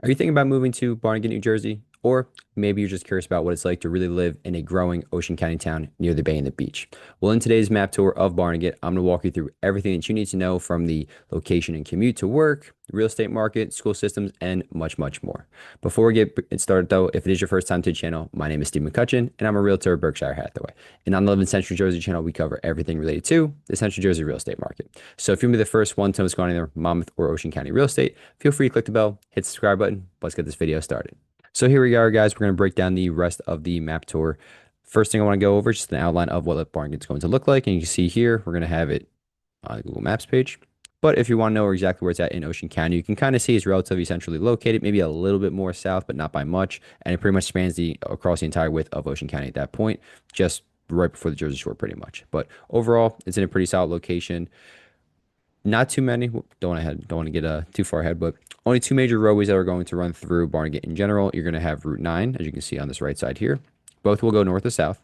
Are you thinking about moving to Barnegat, New Jersey? Or maybe you're just curious about what it's like to really live in a growing Ocean County town near the bay and the beach. Well, in today's map tour of Barnegat, I'm going to walk you through everything that you need to know from the location and commute to work, real estate market, school systems, and much, much more. Before we get started, though, if it is your first time to the channel, my name is Steve McCutcheon, and I'm a realtor at Berkshire Hathaway. And on the Live in Central Jersey channel, we cover everything related to the Central Jersey real estate market. So if you're going to be the first one to know what's going on in there, Monmouth or Ocean County real estate, feel free to click the bell, hit the subscribe button. Let's get this video started. So here we are, guys. We're going to break down the rest of the map tour. First thing I want to go over is just an outline of what Barnegat's going to look like. And you can see here, we're going to have it on the Google Maps page. But if you want to know exactly where it's at in Ocean County, you can kind of see it's relatively centrally located, maybe a little bit more south, but not by much. And it pretty much spans across the entire width of Ocean County at that point, just right before the Jersey Shore, pretty much. But overall, it's in a pretty solid location. Not too many. Don't want to get too far ahead, but only two major roadways that are going to run through Barnegat in general. You're going to have Route 9, as you can see on this right side here. Both will go north to south.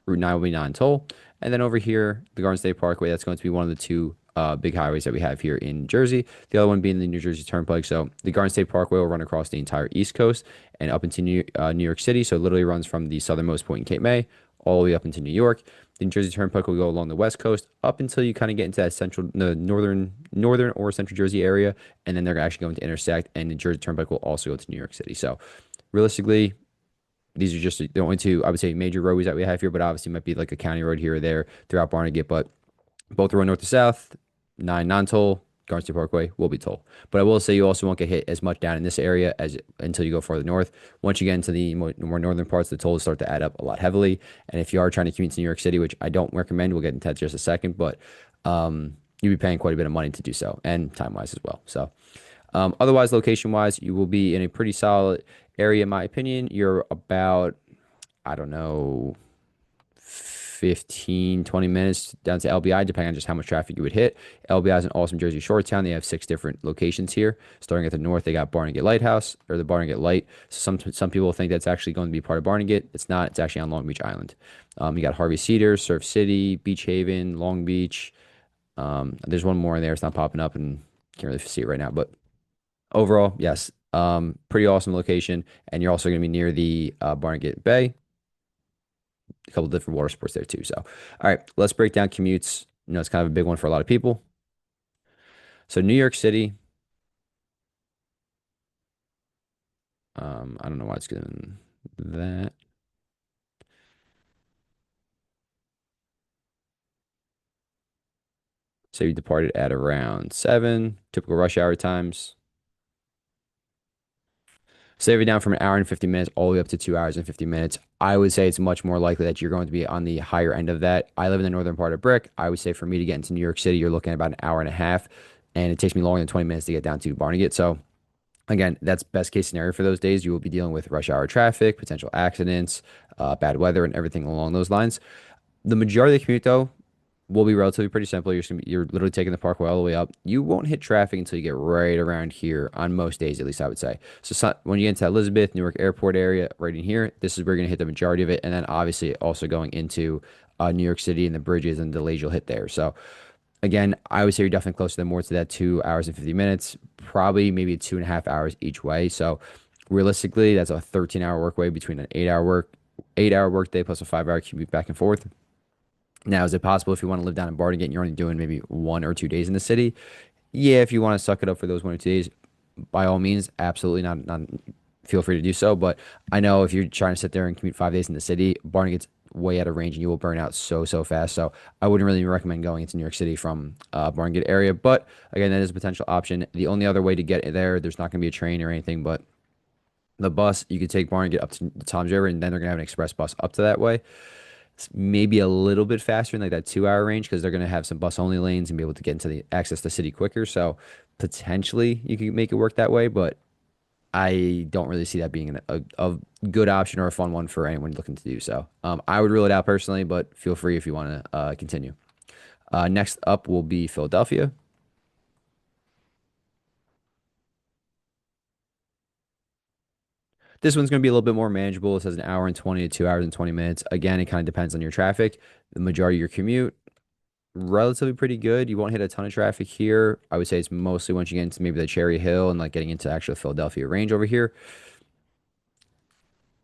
Route 9 will be non-toll. And then over here, the Garden State Parkway, that's going to be one of the two big highways that we have here in Jersey. The other one being the New Jersey Turnpike. So the Garden State Parkway will run across the entire East Coast and up into New York City. So it literally runs from the southernmost point in Cape May all the way up into New York. The New Jersey Turnpike will go along the West Coast up until you kind of get into that the northern or central Jersey area, and then they're actually going to intersect, and the Jersey Turnpike will also go to New York City. So realistically, these are just the only two, I would say, major roadways that we have here, but obviously might be like a county road here or there throughout Barnegat, but both run north to south, 9 non-toll, Garden State Parkway will be toll. But I will say you also won't get hit as much down in this area as until you go farther north. Once you get into the more northern parts, the tolls start to add up a lot heavily. And if you are trying to commute to New York City, which I don't recommend, we'll get into that in just a second, but you'll be paying quite a bit of money to do so, and time-wise as well. So otherwise, location-wise, you will be in a pretty solid area, in my opinion. You're about, I don't know, 15, 20 minutes down to LBI, depending on just how much traffic you would hit. LBI is an awesome Jersey Shore town. They have 6 different locations here. Starting at the north, they got Barnegat Lighthouse, or the Barnegat Light. So some people think that's actually going to be part of Barnegat. It's not. It's actually on Long Beach Island. You got Harvey Cedars, Surf City, Beach Haven, Long Beach. There's one more in there. It's not popping up and can't really see it right now. But overall, yes, pretty awesome location. And you're also going to be near the Barnegat Bay, a couple different water sports there too. So, all right, let's break down commutes. It's kind of a big one for a lot of people. So, New York City, I don't know why it's doing that. Say we departed at around 7, typical rush hour times. Save it down from an hour and 50 minutes all the way up to 2 hours and 50 minutes. I would say it's much more likely that you're going to be on the higher end of that. I live in the northern part of Brick. I would say for me to get into New York City, you're looking at about an hour and a half, and it takes me longer than 20 minutes to get down to Barnegat. So again, that's best case scenario for those days. You will be dealing with rush hour traffic, potential accidents, bad weather, and everything along those lines. The majority of the commute, though, will be relatively pretty simple. You're literally taking the Parkway all the way up. You won't hit traffic until you get right around here on most days, at least I would say. So when you get into Elizabeth, Newark Airport area, right in here, this is where you're going to hit the majority of it. And then obviously also going into New York City and the bridges and delays you'll hit there. So again, I would say you're definitely closer than more to that 2 hours and 50 minutes, probably maybe 2.5 hours each way. So realistically, that's a 13-hour work way between an 8-hour work day plus a 5-hour commute back and forth. Now, is it possible if you want to live down in Barnegat and you're only doing maybe 1 or 2 days in the city? Yeah, if you want to suck it up for those 1 or 2 days, by all means, absolutely not feel free to do so. But I know if you're trying to sit there and commute 5 days in the city, Barnegat's way out of range and you will burn out so fast. So I wouldn't really recommend going into New York City from Barnegat area. But again, that is a potential option. The only other way to get there, there's not going to be a train or anything, but the bus, you could take Barnegat up to the Tom's River, and then they're going to have an express bus up to that way. It's maybe a little bit faster in like that 2 hour range because they're going to have some bus only lanes and be able to get into the access the city quicker. So potentially you can make it work that way, but I don't really see that being a good option or a fun one for anyone looking to do so. I would rule it out personally, but feel free if you want to continue. Next up will be Philadelphia. This one's going to be a little bit more manageable. It says an hour and 20 to 2 hours and 20 minutes. Again, it kind of depends on your traffic. The majority of your commute, relatively pretty good. You won't hit a ton of traffic here. I would say it's mostly once you get into maybe the Cherry Hill and like getting into actual Philadelphia range over here.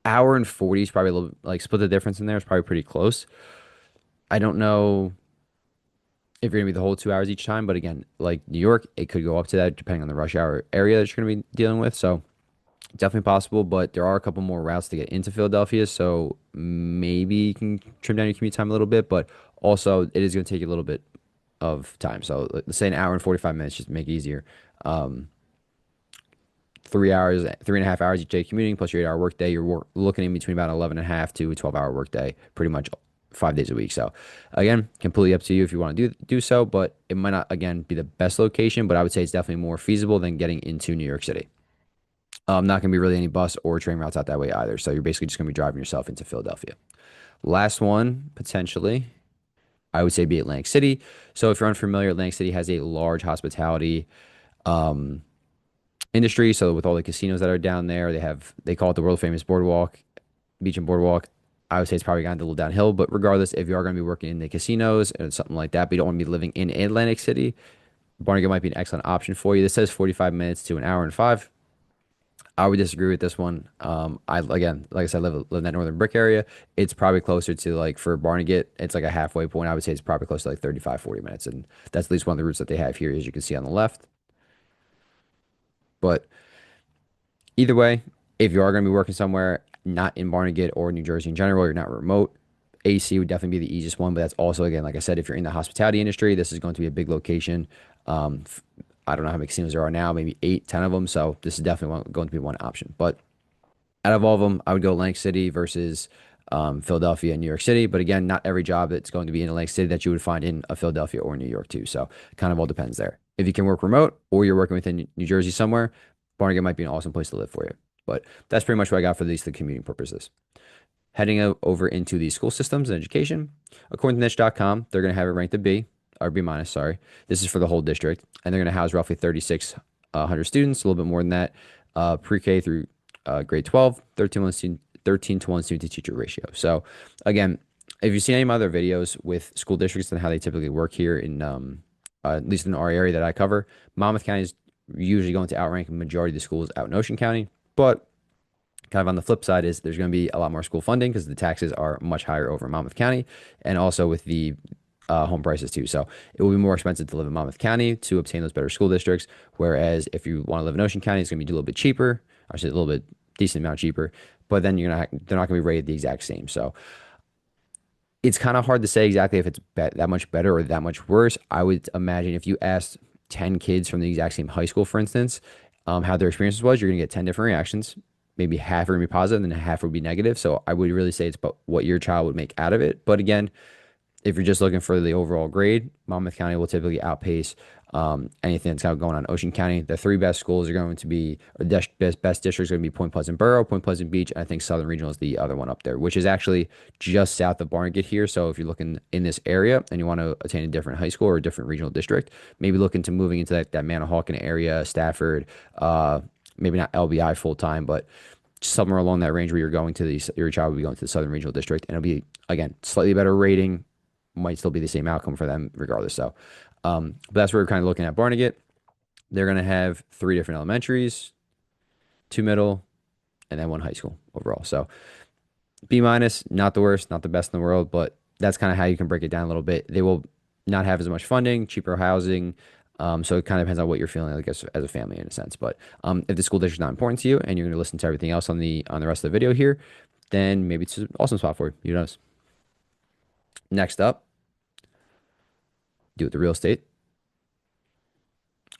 Hour and 40 is probably a little like split the difference in there. It's probably pretty close. I don't know if you're gonna be the whole 2 hours each time, but again, like New York, it could go up to that depending on the rush hour area that you're gonna be dealing with. So definitely possible, but there are a couple more routes to get into Philadelphia, so maybe you can trim down your commute time a little bit, but also it is going to take you a little bit of time. So let's say an hour and 45 minutes just to make it easier. Um, 3 hours, 3.5 hours each day commuting plus your 8 hour workday, looking in between about 11 and a half to a 12-hour workday, pretty much 5 days a week. So again, completely up to you if you want to do so, but it might not again be the best location, but I would say it's definitely more feasible than getting into New York City. Not going to be really any bus or train routes out that way either. So you're basically just going to be driving yourself into Philadelphia. Last one, potentially, I would say be Atlantic City. So if you're unfamiliar, Atlantic City has a large hospitality um, industry. So with all the casinos that are down there, they call it the world famous boardwalk, beach and boardwalk. I would say it's probably gone a little downhill, but regardless, if you are going to be working in the casinos and something like that, but you don't want to be living in Atlantic City, Barnegat might be an excellent option for you. This says 45 minutes to an hour and five. I would disagree with this one. I again, like I said, live in that northern brick area. It's probably closer to like for Barnegat, it's like a halfway point. I would say it's probably close to like 35, 40 minutes. And that's at least one of the routes that they have here, as you can see on the left. But either way, if you are going to be working somewhere not in Barnegat or New Jersey in general, you're not remote, AC would definitely be the easiest one. But that's also, again, like I said, if you're in the hospitality industry, this is going to be a big location. Um, I don't know how many casinos there are now, maybe eight, 10 of them. So this is definitely going to be one option. But out of all of them, I would go Atlantic City versus Philadelphia and New York City. But again, not every job that's going to be in Atlantic City that you would find in a Philadelphia or New York too. So it kind of all depends there. If you can work remote or you're working within New Jersey somewhere, Barnegat might be an awesome place to live for you. But that's pretty much what I got for these the commuting purposes. Heading over into the school systems and education, according to niche.com, they're going to have it ranked a B or B minus, sorry. This is for the whole district, and they're going to house roughly 3,600 students, a little bit more than that, pre-K through grade 12, 13 to 1 student to teacher ratio. So again, if you've seen any of my other videos with school districts and how they typically work here in, at least in our area that I cover, Monmouth County is usually going to outrank a majority of the schools out in Ocean County, but kind of on the flip side is there's going to be a lot more school funding because the taxes are much higher over in Monmouth County and also with the home prices too. So it will be more expensive to live in Monmouth County to obtain those better school districts. Whereas if you want to live in Ocean County, it's going to be a little bit cheaper, or say a little bit decent amount cheaper, but then they're not going to be rated the exact same. So it's kind of hard to say exactly if it's that much better or that much worse. I would imagine if you asked 10 kids from the exact same high school, for instance, how their experiences was, you're going to get 10 different reactions. Maybe half are going to be positive and half would be negative. So I would really say it's about what your child would make out of it. But again, if you're just looking for the overall grade, Monmouth County will typically outpace anything that's kind of going on in Ocean County. The three best schools are going to be, or best districts are going to be Point Pleasant Borough, Point Pleasant Beach, and I think Southern Regional is the other one up there, which is actually just south of Barnegat here. So if you're looking in this area and you want to attain a different high school or a different regional district, maybe look into moving into that Manahawkin area, Stafford, maybe not LBI full time, but somewhere along that range where you're going to your child will be going to the Southern Regional District, and it'll be again slightly better rating, might still be the same outcome for them regardless. So, but that's where we're kind of looking at Barnegat. They're going to have three different elementaries, two middle, and then one high school overall. So B minus, not the worst, not the best in the world, but that's kind of how you can break it down a little bit. They will not have as much funding, cheaper housing. So it kind of depends on what you're feeling like as a family in a sense. But if the school district is not important to you and you're going to listen to everything else on the rest of the video here, then maybe it's an awesome spot for you. Who knows? Next up, do with the real estate.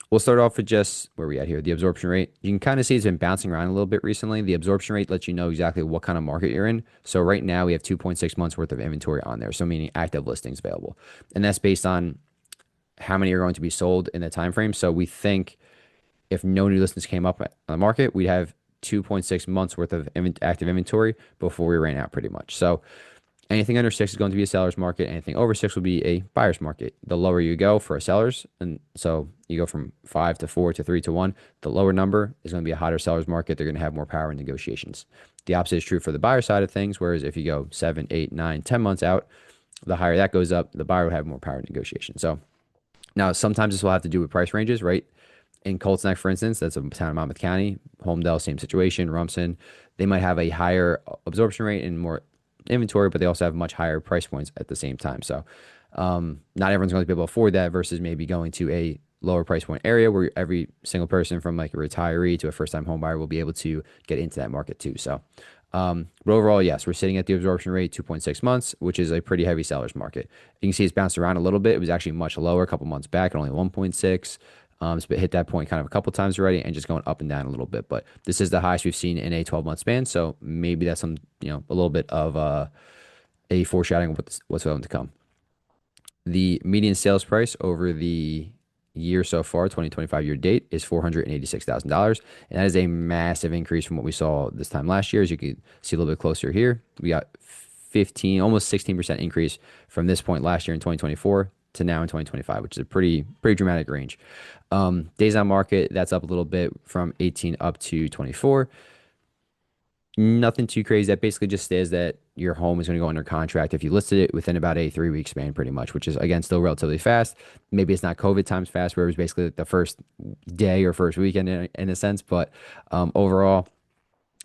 We'll start off with just where we at here, the absorption rate. You can kind of see it's been bouncing around a little bit recently. The absorption rate lets you know exactly what kind of market you're in. So right now we have 2.6 months worth of inventory on there. So meaning active listings available. And that's based on how many are going to be sold in the time frame. So we think if no new listings came up on the market, we'd have 2.6 months worth of active inventory before we ran out pretty much. So anything under 6 is going to be a seller's market. Anything over 6 will be a buyer's market. The lower you go for a seller's, and so you go from 5 to 4 to 3 to 1, the lower number is going to be a hotter seller's market. They're going to have more power in negotiations. The opposite is true for the buyer side of things, whereas if you go 7, 8, 9, 10 months out, The higher that goes up, the buyer would have more power in negotiation. So now sometimes this will have to do with price ranges, right? In Colts Neck, for instance, that's a town in Monmouth County. Holmdel, same situation. Rumson, they might have a higher absorption rate and more inventory, but they also have much higher price points at the same time. So not everyone's going to be able to afford that versus maybe going to a lower price point area where every single person from like a retiree to a first time home buyer will be able to get into that market too. So, but overall, yes, we're sitting at the absorption rate 2.6 months, which is a pretty heavy seller's market. You can see it's bounced around a little bit. It was actually much lower a couple months back at only 1.6. It's hit that point kind of a couple times already and just going up and down a little bit. But this is the highest we've seen in a 12-month span. So maybe that's some, a little bit of a foreshadowing of what's going to come. The median sales price over the year so far, 2025 year date, is $486,000. And that is a massive increase from what we saw this time last year. As you can see a little bit closer here, we got 15, almost 16% increase from this point last year in 2024 to now in 2025, which is a pretty dramatic range. Days on market, that's up a little bit from 18 up to 24. Nothing too crazy. That basically just says that your home is going to go under contract if you listed it within about a 3 week span, pretty much, which is again still relatively fast. Maybe it's not COVID times fast, where it was basically like the first day or first weekend in a sense, but overall,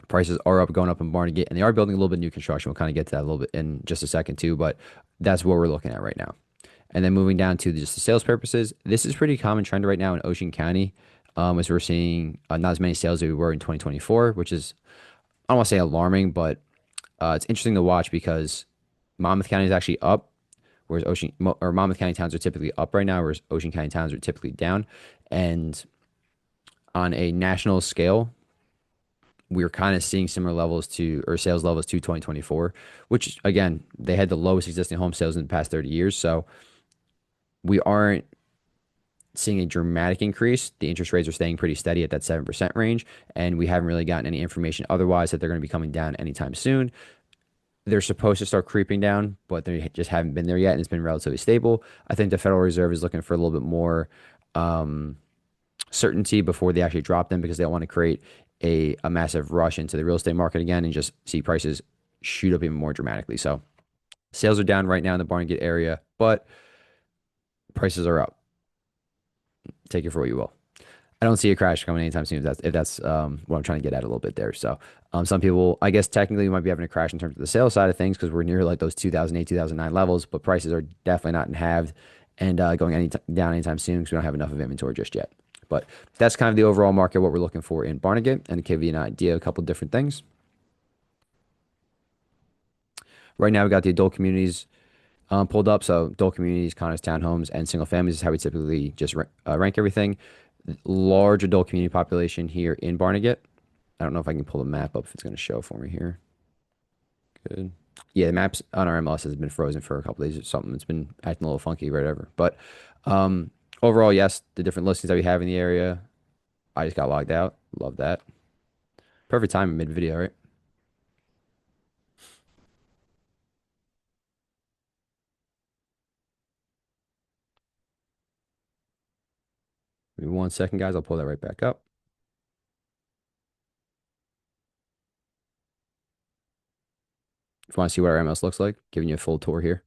prices are up, going up in Barnegat, and they are building a little bit of new construction. We'll kind of get to that a little bit in just a second too, but that's what we're looking at right now. And then moving down to just the sales purposes, this is pretty common trend right now in Ocean County, as we're seeing not as many sales as we were in 2024, which is I don't want to say alarming, but it's interesting to watch because Monmouth County is actually up, whereas Monmouth County towns are typically up right now, whereas Ocean County towns are typically down. And on a national scale, we're kind of seeing similar levels to or sales levels to 2024, which again, they had the lowest existing home sales in the past 30 years. So we aren't seeing a dramatic increase. The interest rates are staying pretty steady at that 7% range, and we haven't really gotten any information otherwise that they're going to be coming down anytime soon. They're supposed to start creeping down, but they just haven't been there yet, and it's been relatively stable. I think the Federal Reserve is looking for a little bit more certainty before they actually drop them because they don't want to create a massive rush into the real estate market again and just see prices shoot up even more dramatically. So sales are down right now in the Barnegat area, but prices are up. Take it for what you will. I don't see a crash coming anytime soon. If that's what I'm trying to get at a little bit there. So some people, I guess technically we might be having a crash in terms of the sales side of things because we're near like those 2008, 2009 levels, but prices are definitely not in halved and going down anytime soon because we don't have enough of inventory just yet. But that's kind of the overall market, what we're looking for in Barnegat, and to give you an idea, a couple different things. Right now, we got the adult communities pulled up. So adult communities, condos, townhomes, and single families is how we typically just rank everything. Large adult community population here in Barnegat. I don't know if I can pull the map up if it's going to show for me here. Good. Yeah, the maps on our MLS has been frozen for a couple days or something. It's been acting a little funky, whatever. But overall, yes, the different listings that we have in the area. I just got logged out. Love that. Perfect time mid video, right? Give me 1 second, guys. I'll pull that right back up. If you want to see what our MLS looks like, giving you a full tour here.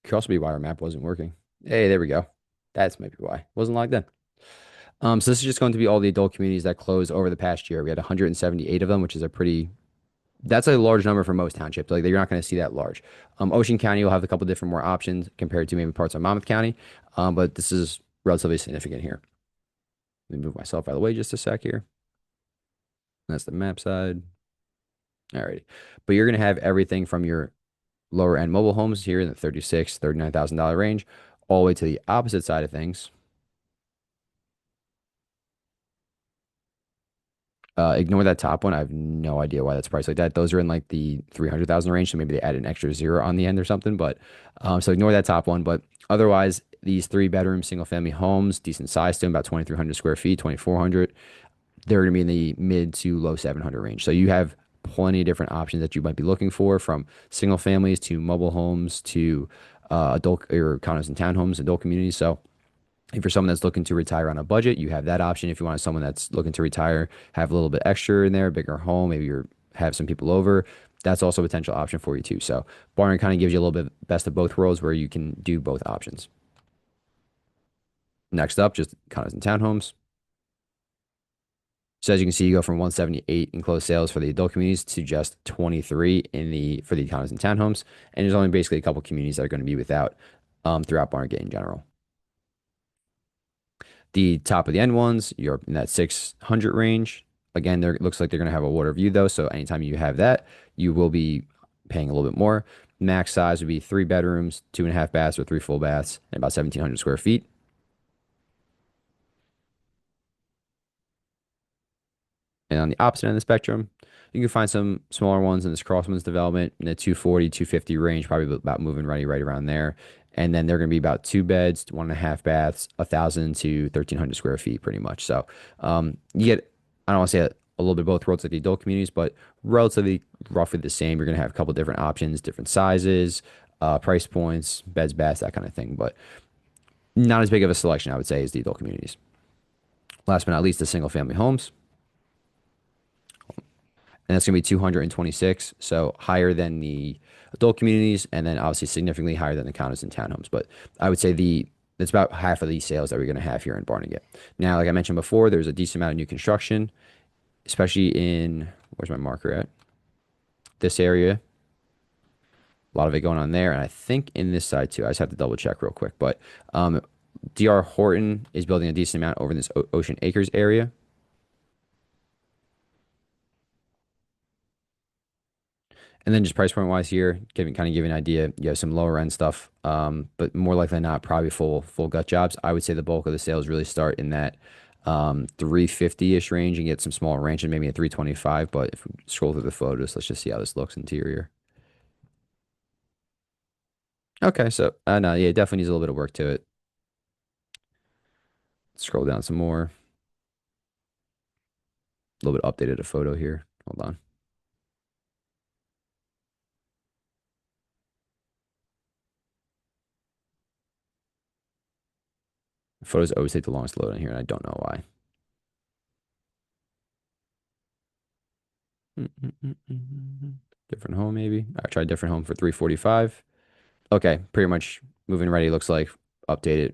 Could also be why our map wasn't working. Hey, there we go. That's maybe why. Wasn't logged in. So this is just going to be all the adult communities that closed over the past year. We had 178 of them, which is that's a large number for most townships. Like you're not going to see that large. Ocean County will have a couple different more options compared to maybe parts of Monmouth County. But this is relatively significant here. Let me move myself out of the way just a sec here. That's the map side. Alrighty. But you're going to have everything from your lower end mobile homes here in the $36,000, $39,000 range, all the way to the opposite side of things. Ignore that top one. I have no idea why that's priced like that. Those are in like the 300,000 range, so maybe they add an extra zero on the end or something. But so ignore that top one. But otherwise, these 3 bedroom single family homes, decent size to them, about 2,300 square feet, 2,400. They're going to be in the mid to low 700 range. So you have plenty of different options that you might be looking for, from single families to mobile homes to adult or condos and townhomes, adult communities. So If you're someone that's looking to retire on a budget, you have that option. If you want someone that's looking to retire, have a little bit extra in there, bigger home, maybe you're have some people over, that's also a potential option for you too. So Barn kind of gives you a little bit best of both worlds where you can do both options. Next up, just condos and townhomes. So as you can see, you go from 178 in closed sales for the adult communities to just 23 in the for the condos and townhomes. And there's only basically a couple communities that are going to be without throughout Barnegat in general. The top of the end ones, you're in that 600 range. Again, there it looks like they're going to have a water view though. So anytime you have that, you will be paying a little bit more. Max size would be 3 bedrooms, 2.5 baths, or 3 full baths, and about 1,700 square feet. And on the opposite end of the spectrum, you can find some smaller ones in this Crossman's development in the 240, 250 range, probably about moving ready right around there. And then they're going to be about 2 beds, 1.5 baths, 1,000 to 1,300 square feet, pretty much. So you get, I don't want to say a little bit of both worlds like the adult communities, but relatively roughly the same. You're going to have a couple different options, different sizes, price points, beds, baths, that kind of thing. But not as big of a selection, I would say, as the adult communities. Last but not least, the single family homes. And that's going to be 226, so higher than the adult communities, and then obviously significantly higher than the condos and townhomes. But I would say it's about half of these sales that we're going to have here in Barnegat. Now, like I mentioned before, there's a decent amount of new construction, especially in where's my marker at? This area. A lot of it going on there, and I think in this side too. I just have to double check real quick. But DR Horton is building a decent amount over in this Ocean Acres area. And then just price point wise here, giving an idea, you have some lower end stuff, but more likely than not, probably full gut jobs. I would say the bulk of the sales really start in that 350-ish range and get some smaller ranch and maybe a 325. But if we scroll through the photos, let's just see how this looks interior. Okay, so no, yeah, it definitely needs a little bit of work to it. Scroll down some more. A little bit updated a photo here. Hold on. Photos always take the longest to load in here, and I don't know why. Different home, maybe. I tried different home for 345. Okay, pretty much moving ready looks like updated.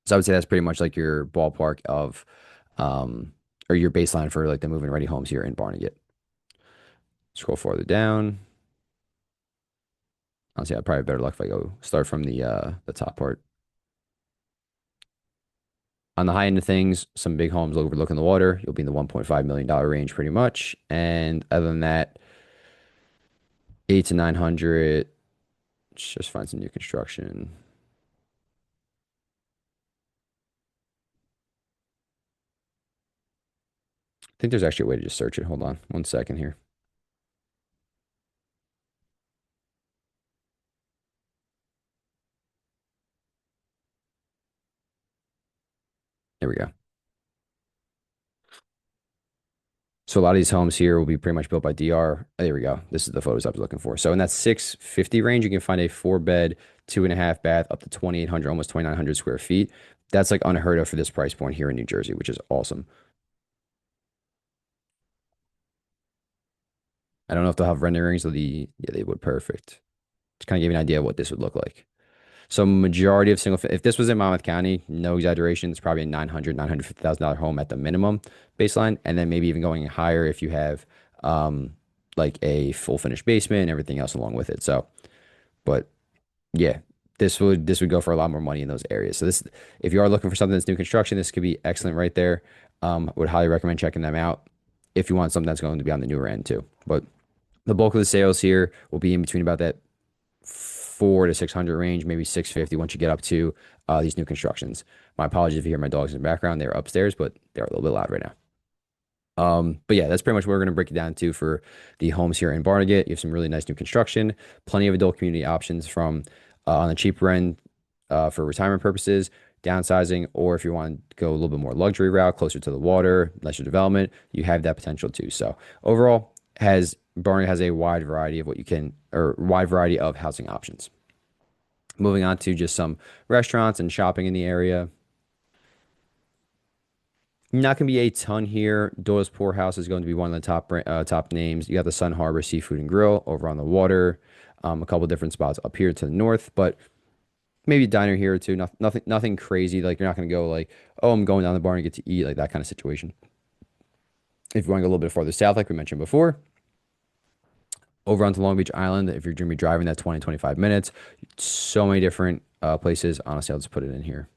So I would say that's pretty much like your ballpark of um or your baseline for like the moving ready homes here in Barnegat. Scroll farther down. Honestly, I'd probably have better luck if I go start from the top part. On the high end of things, some big homes overlooking the water. You'll be in the $1.5 million range pretty much. And other than that, 8 to 900. Let's just find some new construction. I think there's actually a way to just search it. Hold on 1 second here. There we go. So a lot of these homes here will be pretty much built by DR. There we go. This is the photos I was looking for. So in that 650 range, you can find a 4 bed, 2.5 bath, up to 2,800, almost 2,900 square feet. That's like unheard of for this price point here in New Jersey, which is awesome. I don't know if they'll have renderings of yeah, they would perfect. Just kind of give you an idea of what this would look like. So majority of if this was in Monmouth County, no exaggeration, it's probably a 900, $950,000 home at the minimum baseline. And then maybe even going higher if you have like a full finished basement and everything else along with it. So, but yeah, this would go for a lot more money in those areas. So this, if you are looking for something that's new construction, this could be excellent right there. Would highly recommend checking them out if you want something that's going to be on the newer end too. But the bulk of the sales here will be in between about that 4 to 600 range, maybe 650 once you get up to these new constructions. My apologies if you hear my dogs in the background. They're upstairs, but they're a little bit loud right now. But yeah, that's pretty much what we're going to break it down to for the homes here in Barnegat. You have some really nice new construction, plenty of adult community options from on the cheaper end for retirement purposes, downsizing, or if you want to go a little bit more luxury route, closer to the water, lesser development, you have that potential too. So overall, Barnegat has a wide variety of wide variety of housing options. Moving on to just some restaurants and shopping in the area. Not going to be a ton here. Doyle's Poorhouse is going to be one of the top names. You got the Sun Harbor Seafood and Grill over on the water. A couple different spots up here to the north, but maybe a diner here or two. Nothing crazy. Like you're not going to go like, oh, I'm going down the bar and get to eat, like that kind of situation. If you want to go a little bit farther south, like we mentioned before, over onto Long Beach Island, if you're going to be driving that 20, 25 minutes, so many different places. Honestly, I'll just put it in here.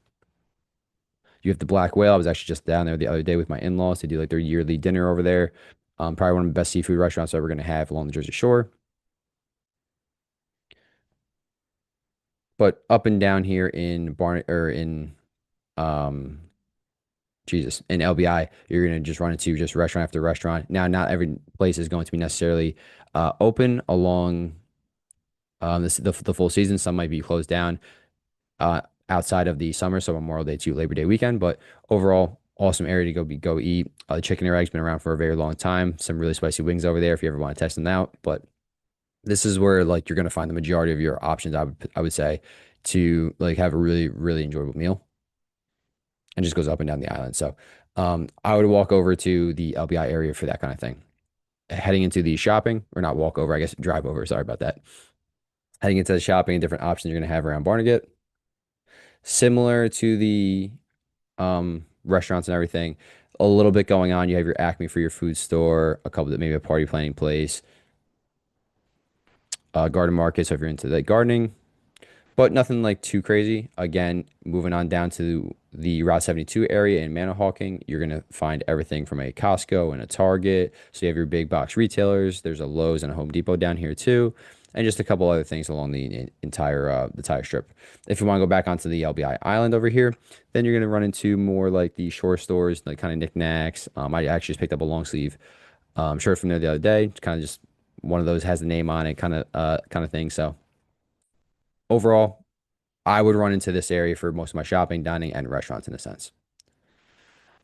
You have the Black Whale. I was actually just down there the other day with my in-laws. They do like their yearly dinner over there. Probably one of the best seafood restaurants that we're going to have along the Jersey Shore. But up and down here in um Jesus, in LBI, you're gonna just run into just restaurant after restaurant. Now, not every place is going to be necessarily open along the full season. Some might be closed down uh, outside of the summer, so Memorial Day to Labor Day weekend. But overall, awesome area to go eat. The chicken and eggs been around for a very long time. Some really spicy wings over there if you ever want to test them out. But this is where like you're gonna find the majority of your options. I would say to like have a really enjoyable meal, and just goes up and down the island. So I would walk over to the LBI area for that kind of thing. Heading into the shopping, or not walk over, I guess drive over. Sorry about that. Heading into the shopping and different options you're gonna have around Barnegat, similar to the restaurants and everything. A little bit going on. You have your Acme for your food store, a couple that maybe a party planning place, garden market. So if you're into the gardening, but nothing like too crazy. Again, moving on down to the Route 72 area in Manahawking, you're going to find everything from a Costco and a Target. So you have your big box retailers. There's a Lowe's and a Home Depot down here too, and just a couple other things along the entire strip. If you want to go back onto the LBI Island over here, then you're going to run into more like the shore stores, like kind of knickknacks. I actually just picked up a long sleeve shirt from there the other day. It's kind of just one of those has the name on it, kind of thing. So overall, I would run into this area for most of my shopping, dining, and restaurants in a sense.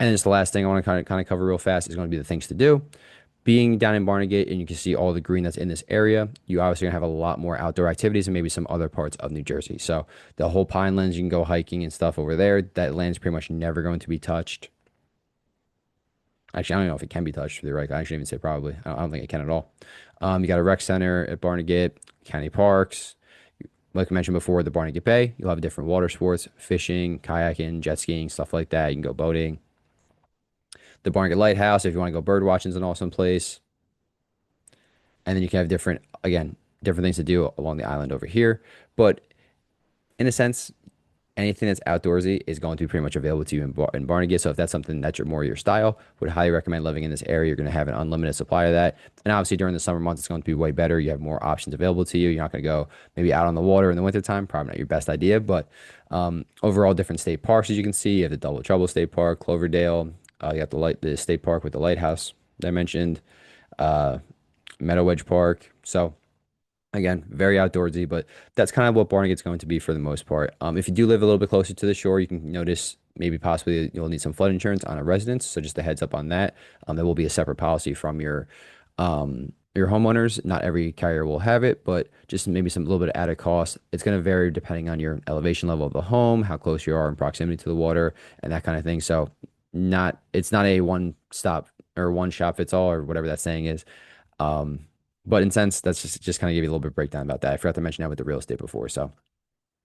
And then just the last thing I want to kind of cover real fast is going to be the things to do. Being down in Barnegat and you can see all the green that's in this area, you obviously gonna have a lot more outdoor activities and maybe some other parts of New Jersey. So the whole Pinelands, you can go hiking and stuff over there. That land's pretty much never going to be touched. Actually, I don't know if it can be touched for the right. I shouldn't even say probably. I don't think it can at all. You got a rec center at Barnegat, county parks. Like I mentioned before, the Barnegat Bay, you'll have different water sports, fishing, kayaking, jet skiing, stuff like that. You can go boating. The Barnegat Lighthouse, if you want to go bird watching, is an awesome place. And then you can have different things to do along the island over here. But in a sense, anything that's outdoorsy is going to be pretty much available to you in Barnegat. So if that's something that's more your style, would highly recommend living in this area. You're going to have an unlimited supply of that. And obviously during the summer months, it's going to be way better. You have more options available to you. You're not going to go maybe out on the water in the wintertime. Probably not your best idea, but overall different state parks, as you can see, you have the Double Trouble State Park, Cloverdale. You got the state park with the lighthouse that I mentioned, Meadow Wedge Park. So again, very outdoorsy, but that's kind of what Barnegat's going to be for the most part. If you do live a little bit closer to the shore, you can notice maybe possibly you'll need some flood insurance on a residence. So just a heads up on that. There will be a separate policy from your homeowners. Not every carrier will have it, but just maybe some little bit of added cost. It's going to vary depending on your elevation level of the home, how close you are in proximity to the water, and that kind of thing. So it's not a one stop or one shop fits all or whatever that saying is. But in sense, that's just kind of give you a little bit of breakdown about that. I forgot to mention that with the real estate before. So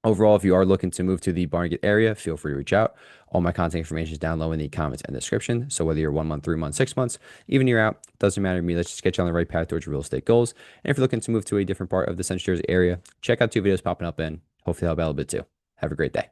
overall, if you are looking to move to the Barnegat area, feel free to reach out. All my contact information is down low in the comments and description. So whether you're 1 month, 3 months, 6 months, even you're out, doesn't matter to me. Let's just get you on the right path towards your real estate goals. And if you're looking to move to a different part of the Central Jersey area, check out 2 videos popping up and hopefully help out a little bit too. Have a great day.